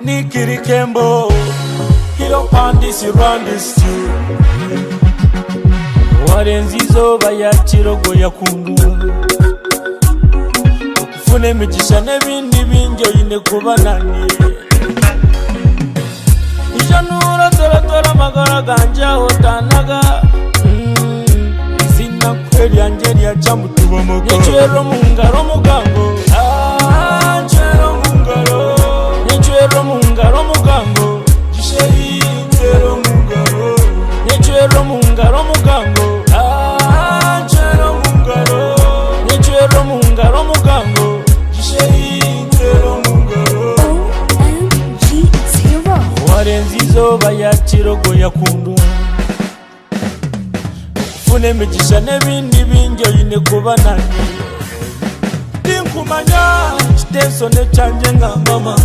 Nikiri Kembo, Hiro Pandis Rwandis Warenzizo bayachirogo yakundwa Ukufune migisha n'ibindi binjyo yine kubanani Ijanura tora magara ganja hotanaga Zina kweli anjeli ya jamu tubomogo Nyechwero mungaro mugango Nyechwero mungaro Nyechwero mungaro mugango Jishei nyechwero mungaro Nyechwero mungaro mugango Nyechwero mungaro Nyechwero mungaro mugango Jishei nyechwero mungaro OMG, it's Hero. Warenzizo bayachirogo yakundwa Ukufune migisha n'ibindi binjyo yine kubanani Dinkumanya chitensone chanje nga mama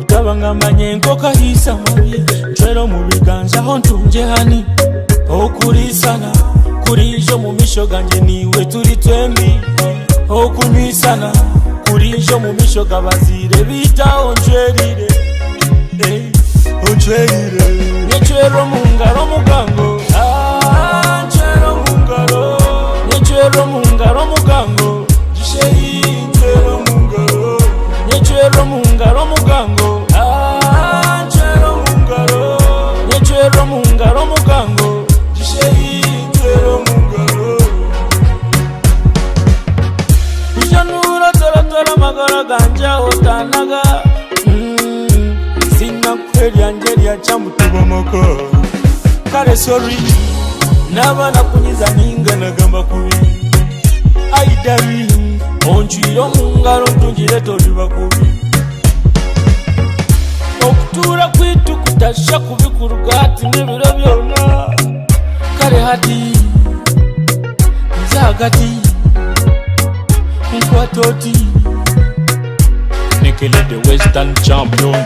Utaba ngamanye nkoka hisa mabi Njwero mu biganza ho ntunje hani Okurisana kurijo mu misho ganje niwe turi twembi Okunywisana kurijo mu misho gabazire bita onjwerire Onjwerire Nyechwero mungaro mugango Nyechwero mungaro Nyechwero mungaro mugango Jishei nyechwero mungaro Nyechwero mungaro mugango Nyechwero mungaro Nyechwero mungaro mugango Jishei nyechwero mungaro Ijanura tora magara ganja hotanaga Zina kweli anjeli ya jamu tubomoko Kare sorry Nabana kunyiza ninga nagamba kubi Aidari Onchiro mungaro tungire toliba kubi Okutura kwitu kutasha kubikurugati n'ibiro byona Kare hati Nzagati Nkwatoti Nikele the Western champion